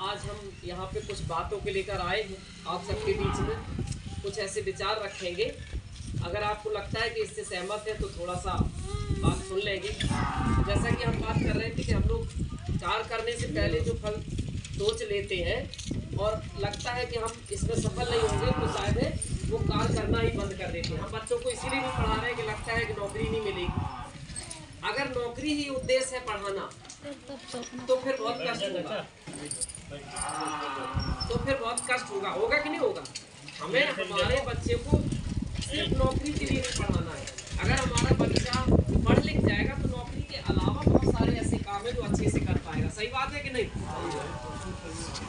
आज हम यहाँ पे कुछ बातों के लेकर आए हैं आप सबके बीच में, कुछ ऐसे विचार रखेंगे। अगर आपको लगता है कि इससे सहमत है तो थोड़ा सा बात सुन लेंगे। जैसा कि हम बात कर रहे थे कि हम लोग कार्य करने से पहले जो फल सोच लेते हैं और लगता है कि हम इसमें सफल नहीं होंगे तो शायद वो कार्य करना ही बंद कर देते हैं। हम बच्चों को इसीलिए भी पढ़ा रहे हैं कि लगता है कि नौकरी नहीं मिलेगी। अगर नौकरी ही उद्देश्य है पढ़ाना तो फिर बहुत कष्ट होगा, होगा कि नहीं होगा। हमें हमारे बच्चे को सिर्फ नौकरी के लिए नहीं पढ़ाना है। अगर हमारा बच्चा पढ़ लिख जाएगा तो नौकरी के अलावा बहुत सारे ऐसे काम है जो अच्छे से कर पाएगा। सही बात है कि नहीं।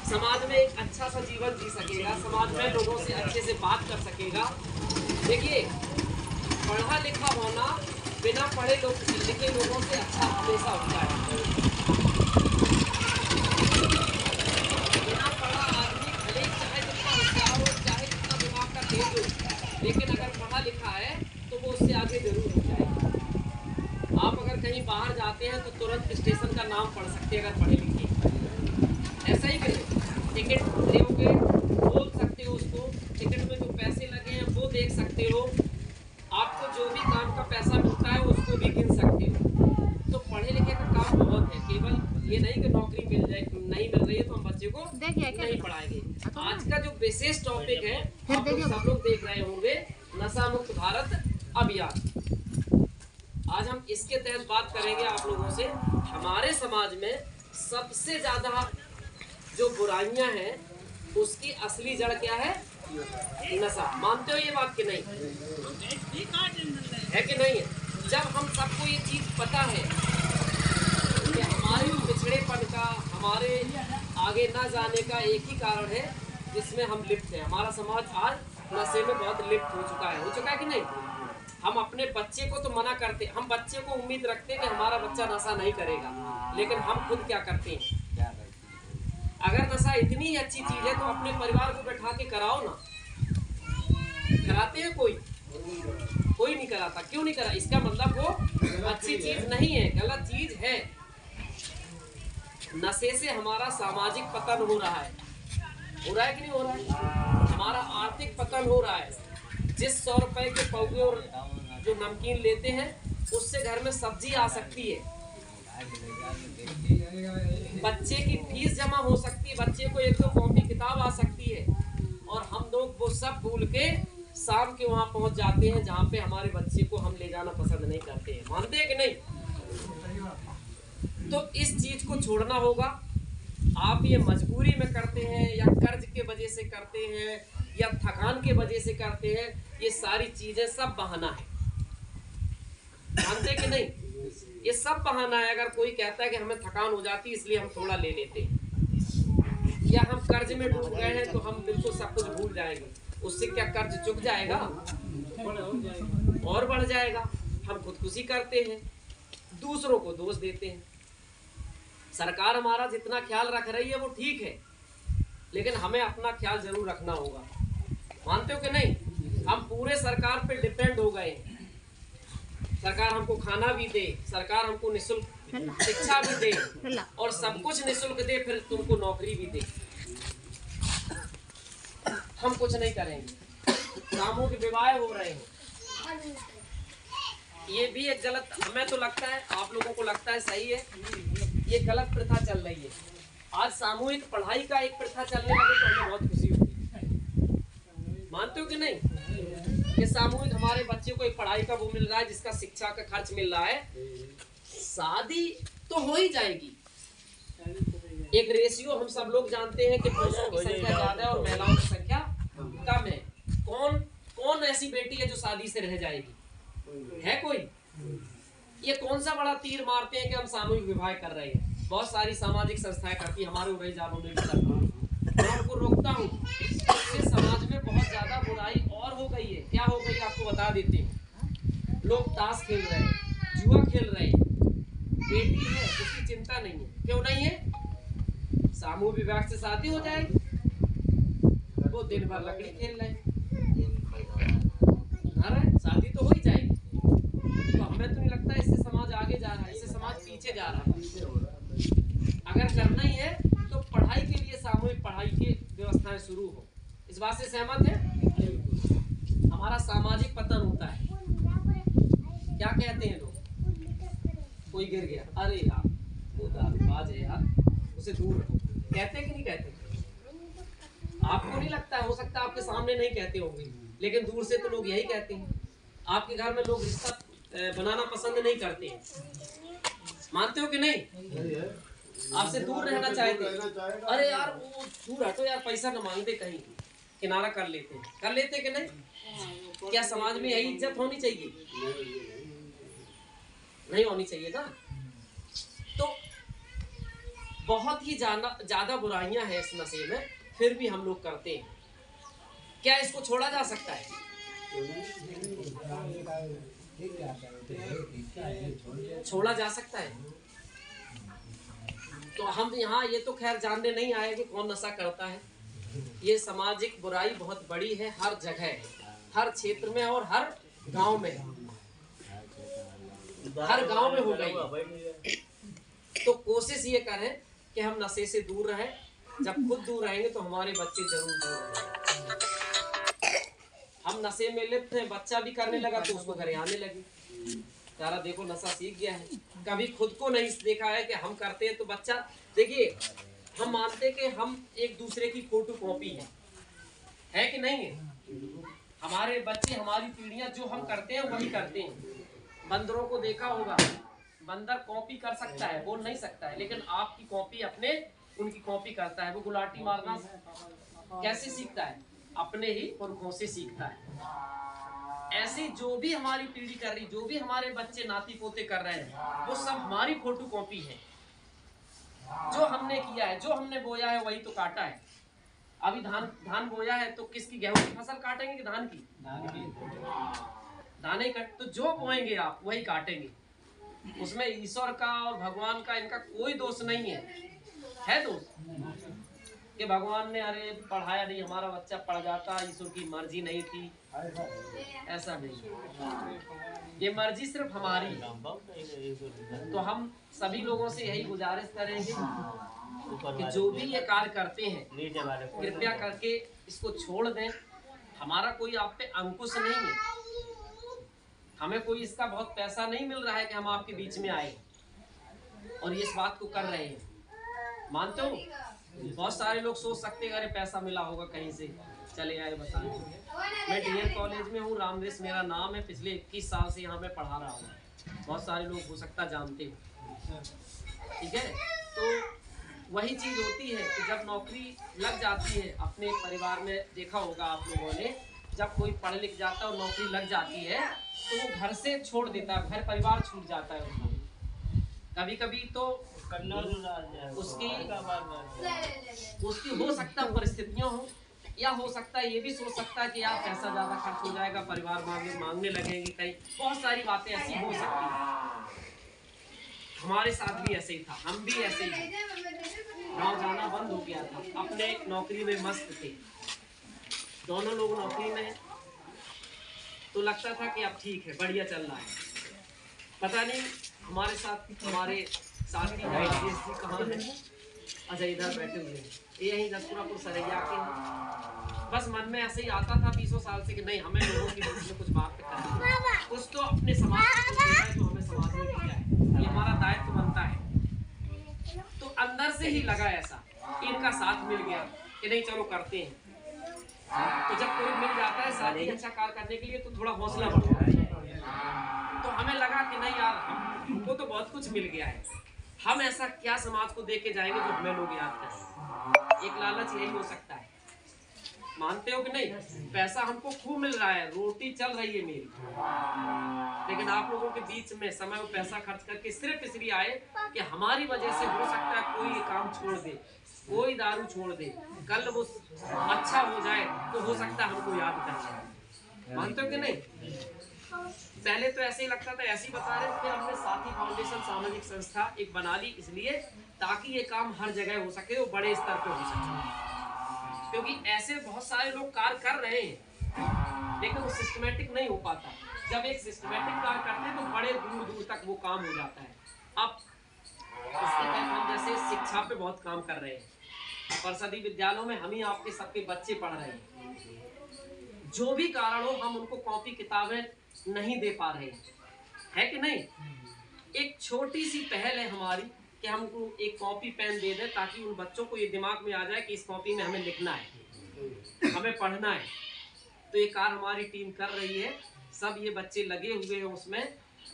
समाज में एक अच्छा सा जीवन जी सकेगा, समाज में लोगों से अच्छे से बात कर सकेगा। देखिए, पढ़ा लिखा होना बिना पढ़े लिखे लोगों से अच्छा हमेशा होता है। बिना पढ़ा आदमी भले चाहे जितना होशियार हो, चाहे जितना दिमाग का तेज हो, लेकिन अगर पढ़ा लिखा है तो वो उससे आगे जरूर हो जाएगा। आप अगर कहीं बाहर जाते हैं तो तुरंत स्टेशन का नाम पढ़ सकते हैं अगर पढ़े लिखे। ऐसा ही करें, टिकट दोगे बोल सकते हो उसको, टिकट में जो पैसे लगे हैं वो देख सकते हो, आपको जो भी काम का पैसा मिलता है उसको भी गिन सकते हो। तो पढ़े लिखे का काम बहुत है, केवल ये नहीं कि नौकरी मिल जाए, नहीं मिल रही है तो हम बच्चे को नहीं पढ़ाएंगे। आज का जो विशेष टॉपिक है आप लोग सब लोग देख रहे होंगे, नशा मुक्त भारत अभियान। आज हम इसके तहत बात करेंगे आप लोगों से। हमारे समाज में सबसे ज्यादा जो बुराइयां हैं उसकी असली जड़ क्या है? नशा। मानते हो ये बात कि नहीं है कि नहीं है? जब हम सबको ये चीज पता है कि हमारे पिछड़ेपन का, हमारे आगे ना जाने का एक ही कारण है जिसमें हम लिप्त हैं। हमारा समाज आज नशे में बहुत लिप्त हो चुका है कि नहीं। हम अपने बच्चे को तो मना करते, हम बच्चे को उम्मीद रखते हैं कि हमारा बच्चा नशा नहीं करेगा, लेकिन हम खुद क्या करते हैं? अगर नशा इतनी ही अच्छी चीज है तो अपने परिवार को बैठा के कराओ ना। कराते हैं? कोई नहीं कराता। क्यों नहीं करा? इसका मतलब वो अच्छी चीज नहीं है, गलत चीज है। नशे से हमारा सामाजिक पतन हो रहा है कि नहीं हो रहा है? हमारा आर्थिक पतन हो रहा है। जिस 100 रुपए के पौधे और जो नमकीन लेते हैं उससे घर में सब्जी आ सकती है, बच्चे की फीस जमा हो सकती है, बच्चे को एक दो कॉपी किताब आ सकती है, और हम लोग वो सब भूल के शाम के वहां पहुंच जाते हैं जहां पे हमारे बच्चे को हम ले जाना पसंद नहीं करते हैं। मानते हैं कि नहीं? तो इस चीज को छोड़ना होगा। आप ये मजबूरी में करते हैं या कर्ज के वजह से करते हैं या थकान के वजह से करते हैं, ये सारी चीजें सब बहाना है। मानते कि नहीं? ये सब बहाना है। अगर कोई कहता है कि हमें थकान हो जाती है इसलिए हम थोड़ा ले लेते हैं, या हम कर्ज में डूब गए हैं तो हम बिल्कुल सब कुछ भूल जाएंगे, उससे क्या कर्ज चुक जाएगा? और बढ़ जाएगा। हम खुदकुशी करते हैं, दूसरों को दोष देते हैं। सरकार हमारा जितना ख्याल रख रही है वो ठीक है, लेकिन हमें अपना ख्याल जरूर रखना होगा। मानते हो कि नहीं? हम पूरे सरकार पे डिपेंड हो गए हैं। सरकार हमको खाना भी दे, सरकार हमको निःशुल्क शिक्षा भी दे और सब कुछ निःशुल्क दे, फिर तुमको नौकरी भी दे। हम कुछ नहीं करेंगे। सामूहिक विवाह हो रहे हैं, ये भी एक गलत, हमें तो लगता है, आप लोगों को लगता है सही है, ये गलत प्रथा चल रही है। आज सामूहिक पढ़ाई का एक प्रथा चलने लगे तो हमें बहुत खुशी होगी। मानते हो कि नहीं कि सामूहिक हमारे बच्चे को एक पढ़ाई का वो मिल रहा है, जिसका शिक्षा का खर्च मिल रहा है। शादी तो हो ही जाएगी, एक रेशियो हम सब लोग जानते हैं कि पुरुषों की संख्या ज्यादा है और महिलाओं की संख्या कम है। कौन ऐसी बेटी है जो शादी से रह जाएगी? है कोई? ये कौन सा बड़ा तीर मारते हैं कि हम सामूहिक विवाह कर रहे हैं? बहुत सारी सामाजिक संस्थाएं करती है, हमारे उड़े जालों में भी करती है। मैं उनको रोकता हूँ। इससे समाज में बहुत ज्यादा बुराई और हो गई है। क्या हो गई आपको बता देते हैं। लोग ताश खेल रहे हैं, जुआ खेल रहे हैं, बेटी है उसकी चिंता नहीं है। क्यों नहीं है? सामूहिक विवाह से शादी हो जाएगी, वो दिन भर लकड़ी खेल रहे हैं, शादी तो हो ही जाएगी। तो हमें तो नहीं लगता इससे समाज आगे जा रहा है, इससे समाज पीछे जा रहा है। अगर करना ही है तो पढ़ाई के लिए शुरू हो। इस बात से सहमत है? हमारा सामाजिक पतन होता है। क्या कहते हैं लोग? कोई गिर गया, अरे यार वो दारूबाज है यार, उसे दूर रखो। कहते कि नहीं कहते? आपको नहीं लगता है? हो सकता है आपके सामने नहीं कहते होंगे, लेकिन दूर से तो लोग यही कहते हैं। आपके घर में लोग रिश्ता बनाना पसंद नहीं करते हैं, मानते हो कि नहीं? आपसे दूर रहना चाहते हैं। अरे यार वो दूर हटो यार, पैसा न मांगते, कहीं किनारा कर लेते हैं। कर लेते कि नहीं? क्या समाज में यही इज्जत होनी चाहिए? नहीं होनी चाहिए ना। तो बहुत ही ज्यादा बुराइयां हैं इस नशे में, फिर भी हम लोग करते हैं। क्या इसको छोड़ा जा सकता है? छोड़ा जा सकता है। तो हम यहाँ ये तो खैर जानने नहीं आए कि कौन नशा करता है। ये सामाजिक बुराई बहुत बड़ी है, हर जगह, हर क्षेत्र में और हर गांव में, हर गांव में हो गई। तो कोशिश ये करें कि हम नशे से दूर रहें। जब खुद दूर रहेंगे तो हमारे बच्चे जरूर दूर रहेंगे। हम नशे में लिप्त हैं, बच्चा भी करने लगा तो उसको घरे आने लगे, यारा देखो नशा सीख गया है। कभी खुद को नहीं देखा है कि हम करते हैं तो बच्चा। देखिए, हम मानते हैं कि हम एक दूसरे की फोटो कॉपी है कि नहीं है? हमारे बच्चे, हमारी पीढ़ियां जो हम करते हैं वही करते हैं। बंदरों को देखा होगा, बंदर कॉपी कर सकता है, बोल नहीं सकता है, लेकिन आपकी कॉपी अपने उनकी कॉपी करता है। वो गुलाटी मारना कैसे सीखता है? अपने ही पुरखों से सीखता है। ऐसे जो भी हमारी पीढ़ी कर रही, जो भी हमारे बच्चे नाती पोते कर रहे हैं, वो सब हमारी फोटो कॉपी है। जो हमने किया है, जो हमने बोया है, वही तो काटा है। अभी धान बोया है तो किसकी? गेहूं की फसल काटेंगे कि धान की? दाने कट तो जो बोएंगे आप वही काटेंगे। उसमें ईश्वर का और भगवान का, इनका कोई दोष नहीं है दोष कि भगवान ने अरे पढ़ाया नहीं, हमारा बच्चा पढ़ जाता, ईश्वर की मर्जी नहीं थी, ऐसा नहीं। ये मर्जी सिर्फ हमारी है। तो हम सभी लोगों से यही गुजारिश करेंगे कि जो भी ये कार्य करते हैं, कृपया करके इसको छोड़ दें। हमारा कोई आप पे अंकुश नहीं है, हमें कोई इसका बहुत पैसा नहीं मिल रहा है कि हम आपके बीच में आए और ये इस बात को कर रहे हैं। मानते हो? बहुत सारे लोग सोच सकते हैं अरे पैसा मिला होगा कहीं से, चले आए बता। मैं डीएल कॉलेज में हूँ, रामदेश मेरा नाम है, पिछले 21 साल से यहाँ मैं पढ़ा रहा हूँ। बहुत सारे लोग हो सकता जानते हो, ठीक है? तो वही चीज़ होती है कि जब नौकरी लग जाती है, अपने परिवार में देखा होगा आप लोगों ने, जब कोई पढ़ लिख जाता है और नौकरी लग जाती है तो वो घर से छोड़ देता है, घर परिवार छूट जाता है उसको। कभी कभी तो उसकी हो सकता है परिस्थितियां हो, या हो सकता है ये भी सोच सकता है कि यार पैसा ज्यादा खर्च हो जाएगा, परिवार मांगने लगेंगे, कहीं बहुत सारी बातें ऐसी हो सकती है। हमारे साथ भी ऐसे ही था, हम भी ऐसे ही थे। गाँव जाना बंद हो गया था, अपने नौकरी में मस्त थे, दोनों लोग नौकरी में, तो लगता था कि अब ठीक है, बढ़िया चल रहा है। पता नहीं हमारे साथी राजेश जी कहाँ है? अच्छा इधर बैठे हुए हैं, ये यहीं दसपुरापुर सरैया के हैं। बस मन में ऐसे ही आता था 20 साल से कि नहीं, हमें लोगों के बीच में कुछ बात करनी है, कुछ तो अपने समाज को देना है, तो हमें समाज में किया है, ये हमारा दायित्व बनता है। तो अंदर से ही लगा ऐसा, इनका साथ मिल गया कि नहीं चलो करते हैं। तो जब कोई मिल जाता है साथी अच्छा कार्य करने के लिए तो थोड़ा हौसला बढ़ता है। तो हमें लगा कि नहीं यार, हमको तो बहुत कुछ मिल गया है, हम ऐसा क्या समाज को दे के जाएंगे जो हमें लोग याद करें। एक लालच यही हो सकता है, मानते हो कि नहीं? पैसा हमको खूब मिल रहा है, रोटी चल रही है मेरी, लेकिन आप लोगों के बीच में समय और पैसा खर्च करके सिर्फ इसलिए आए कि हमारी वजह से हो सकता है कोई ये काम छोड़ दे, कोई दारू छोड़ दे, कल वो अच्छा हो जाए तो हो सकता है हमको याद कर जाए। मानते हो कि नहीं? पहले तो ऐसे ही लगता था, ऐसे ही बता रहे थे। हमने साथी फाउंडेशन सामाजिक संस्था एक बना ली, इसलिए ताकि ये काम हर जगह हो सके, वो बड़े स्तर पे हो सके, क्योंकि ऐसे बहुत सारे लोग कार्य कर रहे हैं लेकिन वो सिस्टमेटिक नहीं हो पाता। जब एक सिस्टमेटिक कार्य करते हैं तो बड़े दूर दूर तक वो काम हो जाता है। अब इसके तहत हम जैसे शिक्षा पे बहुत काम कर रहे हैं, परिषदीय विद्यालयों में हम ही आपके सबके बच्चे पढ़ रहे हैं। जो भी कारण हो हम उनको कॉपी किताबें नहीं दे पा रहे है कि नहीं। एक छोटी सी पहल है हमारी कि हम उनको एक कॉपी पेन दे दें ताकि उन बच्चों को ये दिमाग में आ जाए कि इस कॉपी में हमें लिखना है, हमें पढ़ना है। तो ये कार्य हमारी टीम कर रही है। सब ये बच्चे लगे हुए हैं, उसमें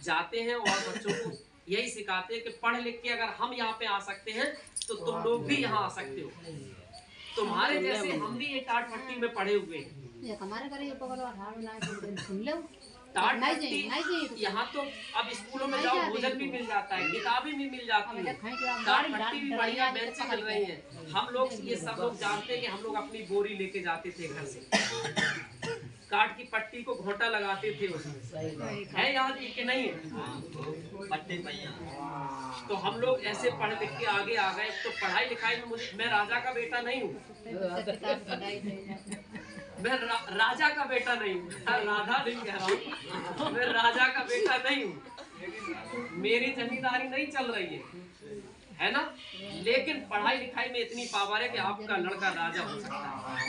जाते हैं और बच्चों को यही सिखाते हैं कि पढ़ लिख के अगर हम यहाँ पे आ सकते हैं तो तुम लोग भी यहाँ आ सकते हो। तुम्हारे जैसे हम भी ये टाट पट्टी में पढ़े हुए हैं। टाट पट्टी यहाँ तो अब स्कूलों में जाओ भोजन भी मिल जाता है, किताबें भी मिल जाती है, टाट पट्टी भी बढ़िया बेंच मिल रही है। हम लोग ये सब लोग जानते हैं कि हम लोग अपनी बोरी लेके जाते थे घर से, काट की पट्टी को घोंटा लगाते थे उसमें, है याद कि नहीं है पट्टी भैया। तो हम लोग ऐसे पढ़ लिख के आगे आ गए। तो पढ़ाई लिखाई में मैं राजा का बेटा नहीं हूँ, मैं राजा का बेटा नहीं हूँ, राधा नहीं कह रहा हूँ, मैं राजा का बेटा नहीं हूँ, मेरी जमींदारी नहीं चल रही है ना। लेकिन पढ़ाई लिखाई में इतनी पावर है कि आपका लड़का राजा हो सकता है।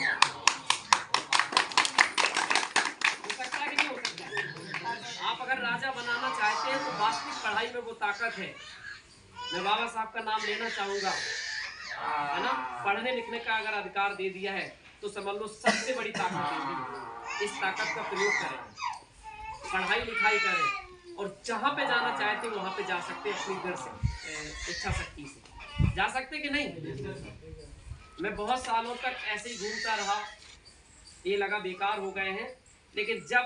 आप अगर राजा बनाना चाहते हैं तो वास्तविक पढ़ाई में वो ताकत है। मैं बाबा साहब का नाम लेना चाहूंगा, है ना। पढ़ने लिखने का अगर अधिकार दे दिया है तो समझ लो सबसे बड़ी ताकत दे दी। इस ताकत का प्रयोग करें, पढ़ाई लिखाई करें और जहाँ पे जाना चाहते वहाँ पे जा सकते हैं। अपनी घर से इच्छा शक्ति से जा सकते कि नहीं। मैं बहुत सालों तक ऐसे ही घूमता रहा, ये लगा बेकार हो गए हैं। लेकिन जब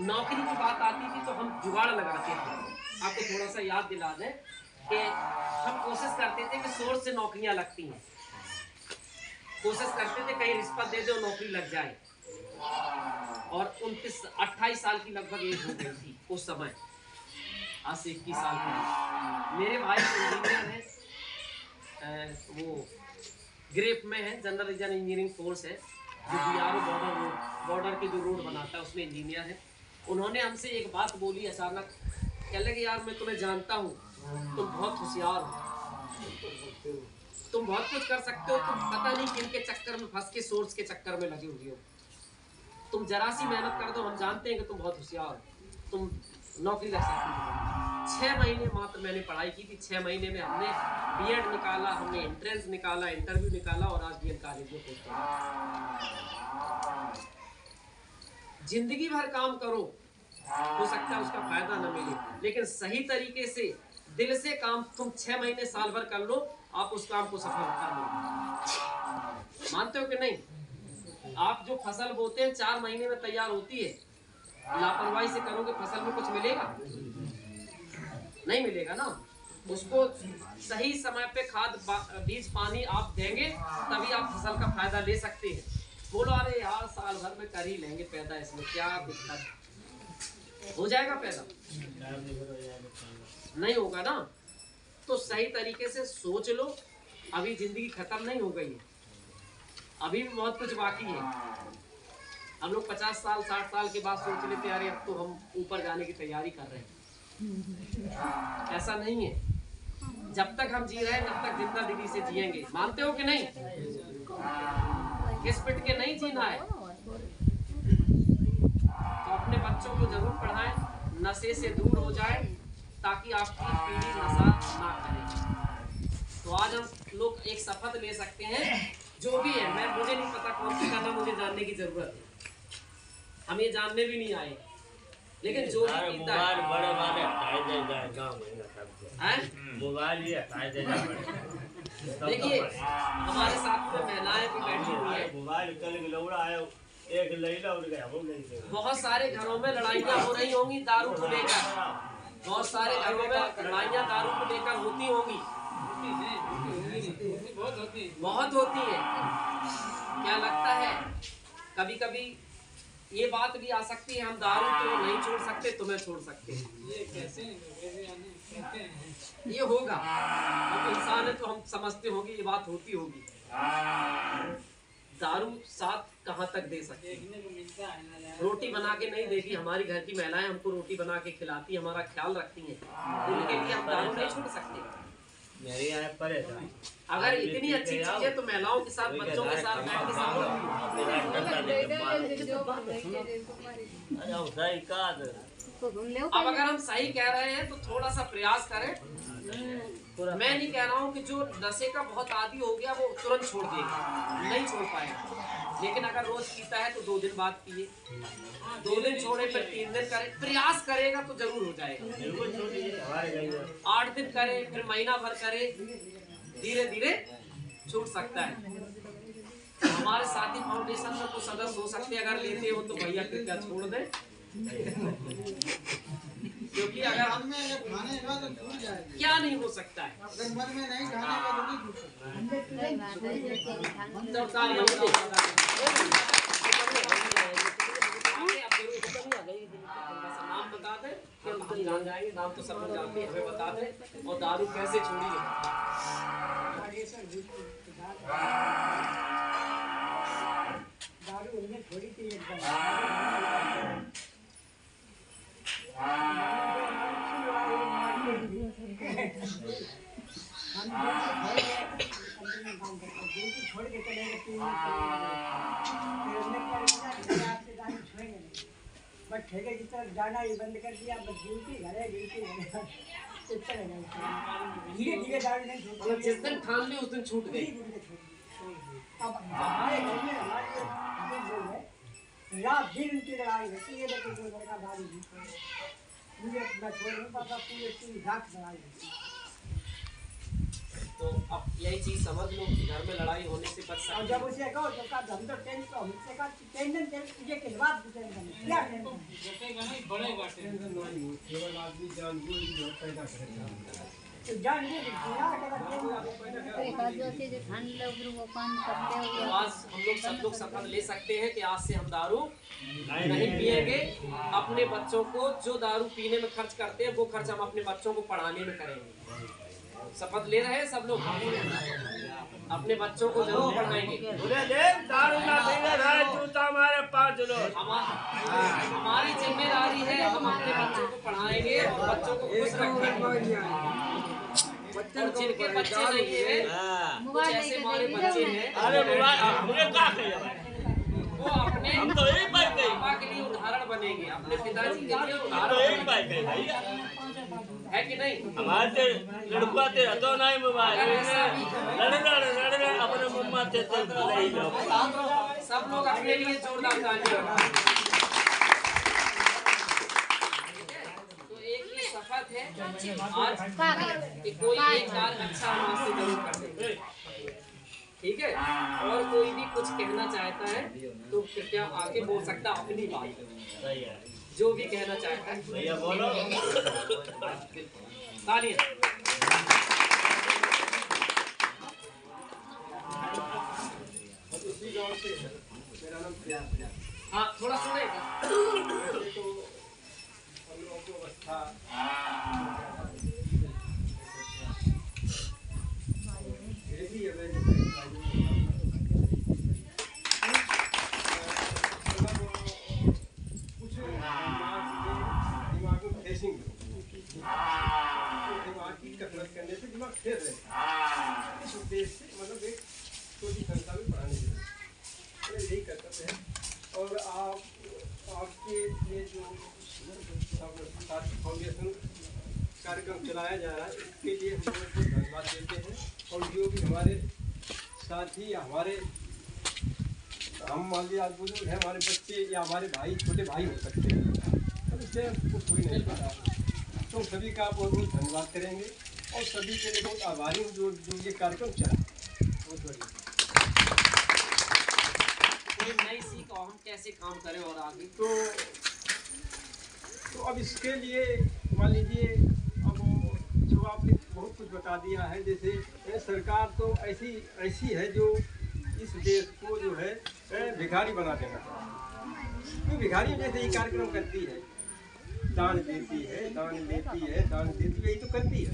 नौकरी की बात आती थी तो हम जुगाड़ लगाते थे। आपको थोड़ा सा याद दिला दें कि हम कोशिश करते थे कि सोर्स से नौकरियां लगती हैं, कोशिश करते थे कहीं रिश्वत दे दे और नौकरी लग जाए। और 28 साल की लगभग एज हो गई थी उस समय, आज से 21 साल पहले। मेरे भाई इंजीनियर हैं, वो ग्रेप में है, जनरल रीजन इंजीनियरिंग फोर्स है जो BRO बॉर्डर के जो रोड बनाता है उसमें इंजीनियर है। उन्होंने हमसे एक बात बोली अचानक, कह लगे यार मैं तुम्हें जानता हूँ, तुम बहुत होशियार हो, तुम बहुत कुछ कर सकते हो, तुम पता नहीं किन के चक्कर में फंस के सोर्स के चक्कर में लगे हुए हो, तुम जरा सी मेहनत कर दो, हम जानते हैं कि तुम बहुत होशियार हो, तुम नौकरी लग सकती हो। 6 महीने मात्र मैंने पढ़ाई की थी। 6 महीने में हमने B.Ed निकाला, हमने एंट्रेंस निकाला, इंटरव्यू निकाला और आज B.Ed कॉलेज में पहुंचे। जिंदगी भर काम करो, हो सकता है उसका फायदा न मिले, लेकिन सही तरीके से दिल से काम तुम 6 महीने साल भर कर लो, आप उस काम को सफल कर लो। मानते हो कि नहीं। आप जो फसल बोते हैं 4 महीने में तैयार होती है, लापरवाही से करोगे फसल में कुछ मिलेगा नहीं मिलेगा ना। उसको सही समय पे खाद बीज पानी आप देंगे तभी आप फसल का फायदा ले सकते हैं। बोलो अरे यार साल भर में कर ही लेंगे पैदा, इसमें क्या दिक्कत, हो जाएगा पैदा, नहीं होगा ना। तो सही तरीके से सोच लो, अभी जिंदगी खत्म नहीं हो गई है, अभी भी बहुत कुछ बाकी है। हम लोग 50 साल 60 साल के बाद सोच लेते अरे अब तो हम ऊपर जाने की तैयारी कर रहे हैं। ऐसा नहीं है, जब तक हम जी रहे हैं तब तक जिंदा दिली से जिएंगे। मानते हो कि नहीं। घिस पिट के नहीं जीना है। तो अपने बच्चों को जरूर पढ़ाएं, नशे से दूर हो जाए ताकि आपकी पीढ़ी नशा ना करे। तो आज हम लोग एक शपथ ले सकते हैं, जो भी है, मुझे नहीं पता कौन सी करना, मुझे जानने की जरूरत है, हम ये जानने भी नहीं आए, लेकिन जो भी पीता है देखिए हमारे साथ में महिलाएं भी बैठी हुई है। बहुत सारे घरों में लड़ाइयाँ हो रही होंगी दारू को लेकर, बहुत सारे घरों में लड़ाइयाँ दारू को लेकर होती होंगी, बहुत होती है। क्या लगता है कभी कभी ये बात भी आ सकती है, हम दारू तो नहीं छोड़ सकते, तुम्हें छोड़ सकते हैं। ये कैसे ये होगा, हम इंसान है तो हम समझते होंगे ये बात होती होगी। दारू साथ कहाँ तक दे सकते हैं। रोटी बना के नहीं देगी, हमारी घर की महिलाएं हमको रोटी बना के खिलाती, हमारा ख्याल रखती हैं, उनके लिए हम दारू नहीं छोड़ सकते। अगर इतनी अच्छी चीज है तो महिलाओं के साथ, बच्चों के साथ बैठ के सब अब अगर हम सही कह रहे हैं तो थोड़ा सा प्रयास करें। मैं नहीं कह रहा हूँ कि जो नशे का बहुत आदी हो गया वो तुरंत छोड़ देगा, नहीं छोड़ पाएगा, लेकिन अगर रोज पीता है तो 2 दिन बाद पिए, 2 दिन छोड़े, फिर 3 दिन करे, प्रयास करेगा तो जरूर हो जाएगा। 8 दिन करे, फिर महीना भर करे, धीरे धीरे छूट सकता है। हमारे साथी फाउंडेशन में कुछ सदस्य हो सकते हैं, अगर लेते हो तो भैया कृपया छोड़ दें, क्योंकि अगर हम क्या नहीं हो सकता है। मन में नहीं खाने नाम बता दें, हम जान जाएंगे, नाम तो सब लोग जानते हैं, हमें बता दें, और दारू कैसे छोड़ी है। दारू हमने छोड़ी थी छोड़ के चले बस ठेके की तरफ जाना ही बंद कर दिया, बस गिनती घरे धीरे धीरे दारू नहीं छूट। जिस दिन ठान ली उस दिन छूट गई। अब हमारे घर में हमारे रात दिन उनकी लड़ाई होती है, लेकिन कोई लड़का दारू मुझे मैं छोड़ नहीं पाता, पूरी रात लड़ाई होती है। तो अब यही चीज समझ लो कि घर में लड़ाई होने से बच सकते। और जब उसे कहो तो का हम तो टेंशन तुझे के बाद क्या नहीं बढ़ेगा, टेंशन नहीं केवल आदमी जानबूझ पैदा करेगा, तो जानबूझ आज हम लोग सब लोग शपथ ले सकते हैं कि आज से हम दारू नहीं पिएंगे। अपने बच्चों को जो दारू पीने में खर्च करते हैं वो खर्च हम अपने बच्चों को पढ़ाने में करेंगे। शपथ ले रहे हैं सब लोग, अपने बच्चों को जरूर पढ़ाएंगे। हमारी जिम्मेदारी है, हम अपने बच्चों को पढ़ाएंगे और बच्चों को खुश रखेंगे। और जिनके बच्चे नहीं है, कुछ ऐसे हमारे बच्चे हैं, वो अपने पापा के लिए उदाहरण बनेंगे, अपने पिताजी के लिए उदाहरण है कि नहीं। हमारे लड़का ते हतो नहीं मोबाइल लड़ना अपने मम्मा ते ले लो। सब लोग अपने लिए जोरदार तालियां। तो एक ये शपथ है आज कि कोई एक कार्य अच्छा हमारे से जरूर कर देंगे, ठीक है। और कोई भी कुछ कहना चाहता है तो कृपया आके बोल सकता अपनी बात, जो भी कहना चाहता है भैया बोलो। तालियां। मेरा नाम प्रिया। हाँ थोड़ा सुनेगा तो हम लोगों को अवस्था दिमाग की कसरत करने से दिमाग फिर रहे, इस उद्देश्य से मतलब एक छोटी संस्था में पढ़ाने के लिए यही करते हैं। और आपके लिए जो फाउंडेशन कार्यक्रम चलाया जा रहा है इसके लिए हम लोग धन्यवाद देते हैं। और जो भी हमारे साथी या हमारे हम मान लिया बुजुर्ग हैं, हमारे बच्चे या हमारे भाई छोटे भाई हो सकते हैं, तो इससे हमको कोई नहीं पता, तो सभी का बहुत बहुत धन्यवाद करेंगे और सभी के लिए बहुत आभारी हूँ जो ये कार्यक्रम चला। बहुत बढ़िया। कोई नई सीख और हम कैसे काम करें और आगे तो अब इसके लिए मान लीजिए अब जो आपने बहुत कुछ बता दिया है, जैसे सरकार तो ऐसी है जो इस देश को जो है भिखारी बना देना चाहिए। तो भिखारी जैसे ये कार्यक्रम करती है, दान देती है, दान लेती है, दान देती है, यही तो करती है।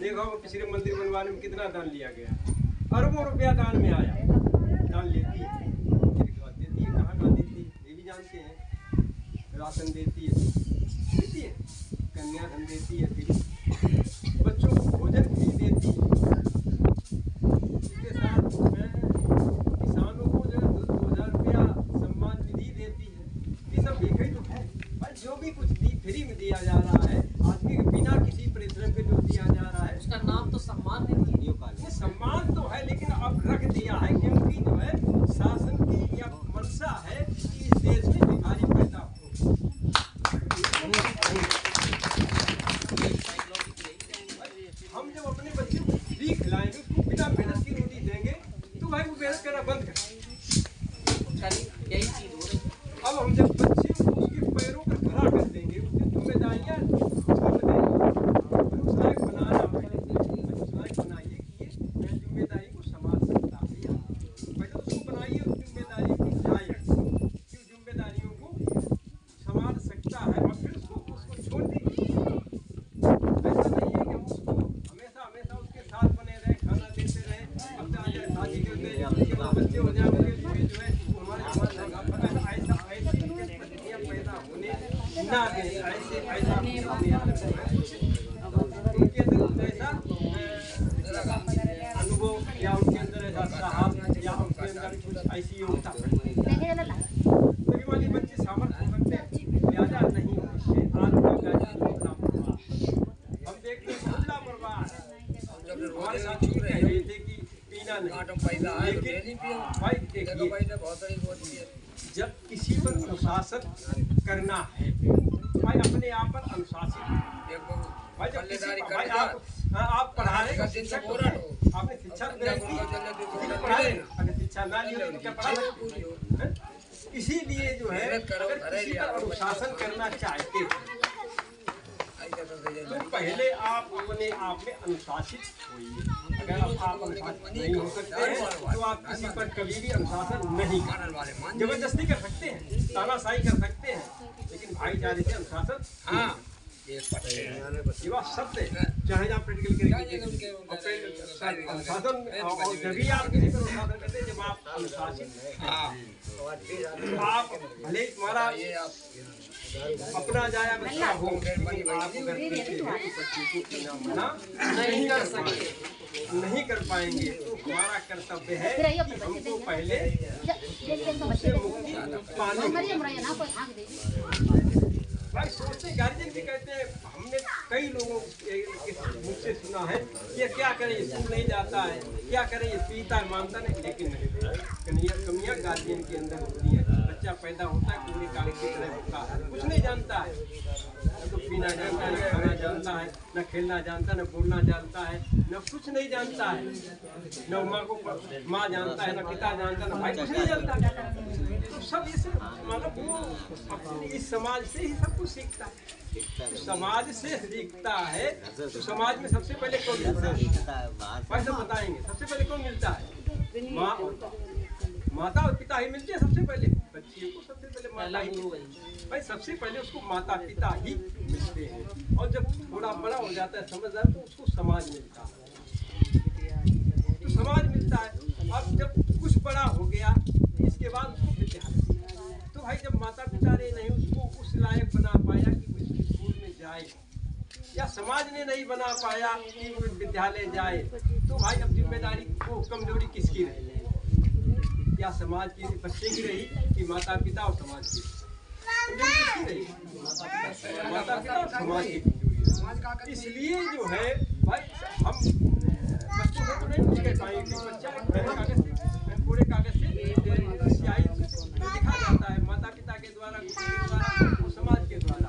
देखो पिछले मंदिर बनवाने में कितना दान लिया गया, अरबों रुपया दान में आया। दान लेती है, देती है, कहाँ कहाँ देती है ये भी जानते हैं। राशन देती है, कन्याधन देती है, फिर बच्चों को भोजन भी देती है। अब रख दिया है, क्योंकि जो है शासन की या मंशा है कि इस देश में भिखारी पैदा हो। हम जब अपने बच्चे को फ्री खिलाएंगे, उसको बिना मेहनत की रोटी देंगे, तो भाई वो मेहनत करना बंद कर। यही चीज हो रही। अब हम जब बच्चे को उसके पैरों पर खड़ा कर देंगे, उसकी जिम्मेदारियां छोड़ देंगे, उस लायक बनाना पहले, उस लायक बनाइए कि ये जिम्मेदारी को संभाल सकता है। पहले तो उसको बनाइए उस जिम्मेदारी की लायक कि जिम्मेदारियों को संभाल सकता है, और फिर उसको छोड़ दीजिए। ऐसा नहीं है कि हम उसको हमेशा उसके साथ बने रहे, खाना देते रहे, अब आ जाए शादी करते हैं, बच्चे हो जाए, जो है हमारे समाज ऐसा ऐसी प्रतिक्रिया पैदा होने ना दें। ऐसा उनके अंदर ऐसा अनुभव या उनके अंदर ऐसा साहब या उनके अंदर कुछ ऐसी योग्यता तभी वाली बच्चे सामर्थ्य बनते लिहाजा नहीं होते। आज का हम देखते हैं बहुत लापरवाह है। हमारे साथ कह रहे थे कि पीना नहीं, लेकिन भाई देखिए, जब किसी पर अनुशासन करना है, भाई अपने आप पर अनुशासित। भाई जब किसी भाई आप पढ़ा रहे हैं, शिक्षक आपने शिक्षा पढ़ा रहे, अगर शिक्षा ना ली तो क्या पढ़ा सकते? इसीलिए जो है अगर किसी पर अनुशासन करना चाहते तो पहले आप अपने आप में अनुशासित होइए। अगर आप अनुशासित नहीं हो सकते हैं तो आप किसी पर कभी भी अनुशासन नहीं कर, जबरदस्ती कर सकते हैं, तानाशाही कर सकते हैं, लेकिन भाईचारे से अनुशासन ये बात सत्य है। चाहे आप प्रैक्टिकल करेंगे अनुशासन, और जब आप किसी पर अनुशासन करते हैं जब आप अनुशासित आप भले तुम्हारा अपना जाया बच्चा हो, लेकिन आप मना नहीं कर सकते, नहीं कर पाएंगे, तो हमारा कर्तव्य है कि हमको पहले उससे मुक्ति पानी। भाई सोचते गार्जियन भी कहते हैं, हमने कई लोगों के मुझसे सुना है, ये क्या करे, स्कूल नहीं जाता है, क्या करे, ये पीता मानता नहीं, लेकिन कमियां गार्जियन के अंदर होती है। बच्चा पैदा होता है पूरे कागज की तरह होता है, कुछ नहीं जानता है, न तो पीना जानता है, न खाना जानता है, न खेलना जानता है, न बोलना जानता है, न कुछ नहीं जानता है, न माँ को माँ जानता है, न पिता जानता है, न भाई कुछ नहीं जानता। तो सब ये मतलब वो अपने इस समाज से ही सब कुछ सीखता है, समाज से सीखता है। तो समाज में सबसे पहले कौन मिलता है? भाई सब बताएंगे, सबसे पहले कौन मिलता है? माँ, माता और पिता ही मिलते हैं सबसे पहले बच्चियों को। सबसे पहले माता ही, भाई सबसे पहले उसको माता पिता ही मिलते हैं, और जब थोड़ा बड़ा हो जाता है समझदार तो उसको समाज मिलता है, तो समाज मिलता है। अब जब कुछ बड़ा हो गया इसके बाद उसको विद्यालय, तो भाई जब माता पिता ने नहीं उसको उस लायक बना पाया कि वो स्कूल में जाए, या समाज ने नहीं बना पाया कि वो विद्यालय जाए, तो भाई अब जिम्मेदारी को कमजोरी किसकी रही? या समाज की, बच्चे की रही कि माता पिता और समाज की? कमजोरी किसकी रही? माता पिता और समाज की कमजोरी। इसलिए जो है भाई हम बच्चों को तो नहीं कुछ कह पाएंगे कि बच्चा पूरे कागज से स्याही लिखा जाता है, माता पिता के द्वारा, वो समाज के द्वारा,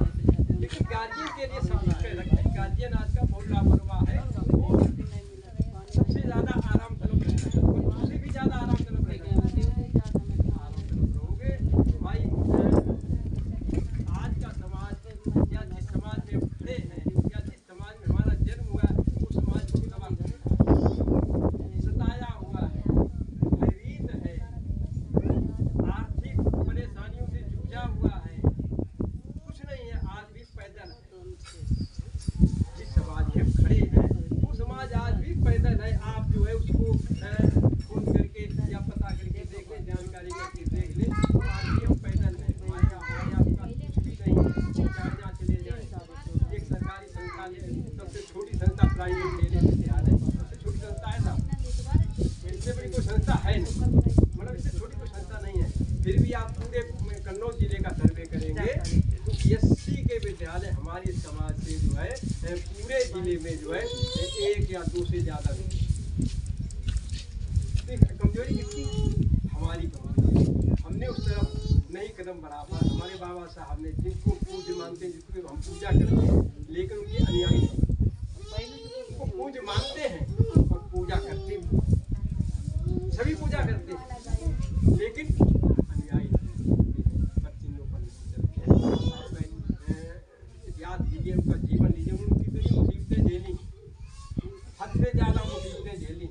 लेकिन गार्जियन के लिए सब कुछ कह रखते हैं। गार्जियन आज का बहुत लापरवाह है, वो सबसे ज्यादा आराम तलब रहता है, बच्चों से भी ज्यादा आराम तलब रहेगा। रहोगे भाई, आज का समाज या जिस समाज में खड़े हैं या जिस समाज में हमारा जन्म हुआ है, वो समाज को तबाह सताया हुआ है, भयभीत है, आर्थिक परेशानियों से जूझा हुआ है, कुछ नहीं है, आज भी पैदल है। जिस समाज में खड़े हैं वो समाज आज भी पैदल है। आप जो है उसको फोन करके या पता करके देख लें, जानकारी करके देख लें, तो आज भी हम पैदल हैं। हमारे आपका कुछ भी नहीं है, जहाँ चले जाए। एक सरकारी संस्था ले, सबसे छोटी संस्था प्राइवेट ले लें, विद्यालय सबसे छोटी संस्था है साहब, इससे बड़ी कोई संस्था है नहीं, मतलब इससे छोटी कोई संस्था नहीं है। फिर भी आप पूरे कन्नौज जिले का सर्वे करेंगे तो 80 के विद्यालय हमारे समाज से जो है पूरे जिले में जो है 1 या 2 से ज़्यादा नहीं। तो हमारी कमाल। हमने उस तरफ नहीं कदम बढ़ाया। हमारे बाबा साहब ने जिनको पूज्य मानते हैं, जिसको हम पूजा करते हैं, लेकिन उनके अनुयायी उनको पूज्य मानते हैं और पूजा करते भी, सभी पूजा करते हैं, लेकिन अनुयायी बच्चियों पर इतिहास लीजिए, उनका जीवन लीजिए, उनकी कितनी मुसीबतें झेली, हद से ज़्यादा मुसीबतें झेली।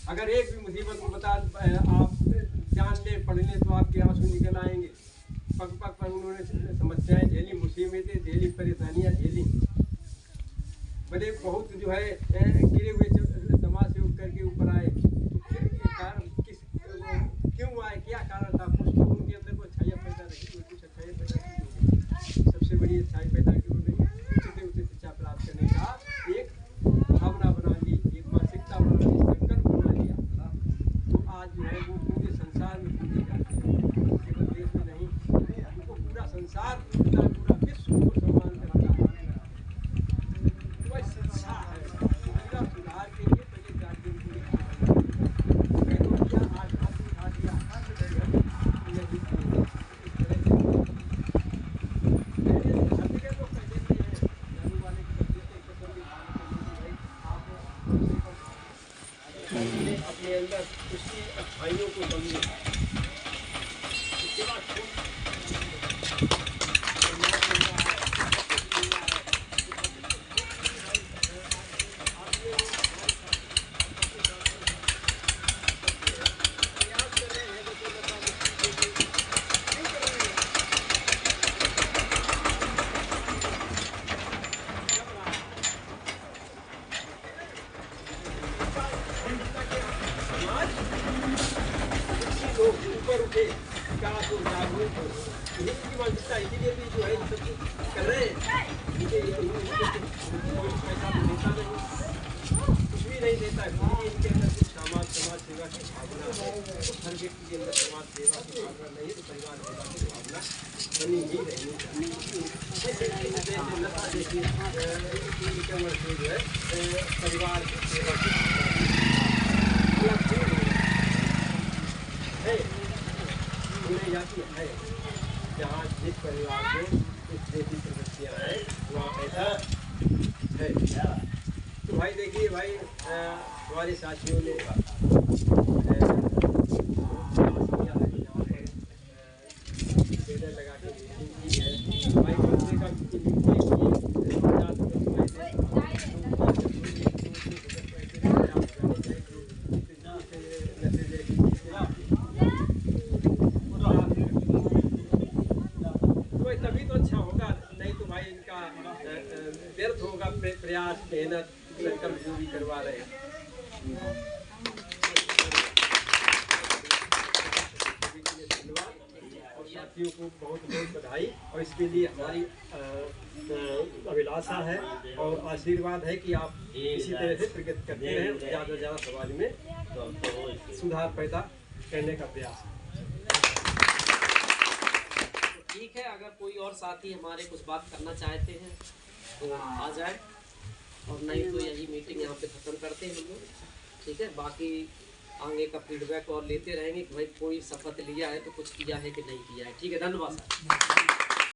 अगर एक भी मुसीबत को बता आप जान ले, पढ़ ले, तो आपके आंसू निकल आएंगे। पग पग पर उन्होंने समस्याएं झेली, मुसीबतें झेली, परेशानियां झेली। बड़े बहुत जो है गिरे हुए समाज से उठ करके ऊपर आए। तो कारण किस क्यों आए, क्या कारण था? कुछ तो उनके अंदर कोई अच्छाई पैदा रही, कुछ अच्छाई पैदा की। सबसे बड़ी अच्छाई पैदा की उन्होंने उचित शिक्षा प्राप्त करने का एक भावना बना ली, एक मानसिकता बना ली, संकल्प बना लिया। तो आज जो है वो पूरे संसार में पूजे जाते हैं, केवल देश में नहीं, उनको पूरा संसार, पूरा विश्व को सम्मान करता है। वह शिक्षा है, पूरा सुधार के लिए पहले जाति को आज उठा दिया, अपने अंदर उसकी अच्छाइयों को समझे। उसके बाद लोग ऊपर उठे, विकास और जागरूक हो, इनकी मानसिकता इसीलिए भी जो है सब कर रहे हैं। कोई पैसा तो देता नहीं, कुछ भी नहीं देता है, फिर इनके अंदर कुछ समाज सेवा की भावना है। तो हर व्यक्ति के अंदर समाज सेवा की भावना नहीं है, तो परिवार सेवा की भावना बनी ही रहनी चाहिए। नशा देखिए जो है परिवार की सेवा की है, उन्हें जाती है। जहाँ जिस परिवार में कुछ देती प्रवृत्तियाँ हैं वहाँ ऐसा है। तो भाई देखिए भाई, हमारे साथियों ने लगा के है भाई, कम से कम तभी तो अच्छा होगा, नहीं तो भाई इनका व्यर्थ होगा प्रयास, मेहनत, संकल्प जो भी करवा रहे हैं। और साथियों को बहुत बहुत बधाई, और इसके लिए हमारी अभिलाषा है और आशीर्वाद है कि आप इसी तरह से प्रगति करते रहें, ज़्यादा से ज़्यादा समाज में सुधार पैदा करने का प्रयास। ठीक है, अगर कोई और साथी हमारे कुछ बात करना चाहते हैं तो आ जाए, और नहीं तो यही मीटिंग यहाँ पे ख़त्म करते हैं हम लोग। ठीक है, बाकी आगे का फीडबैक और लेते रहेंगे कि भाई कोई शपथ लिया है तो कुछ किया है कि नहीं किया है। ठीक है, धन्यवाद सर।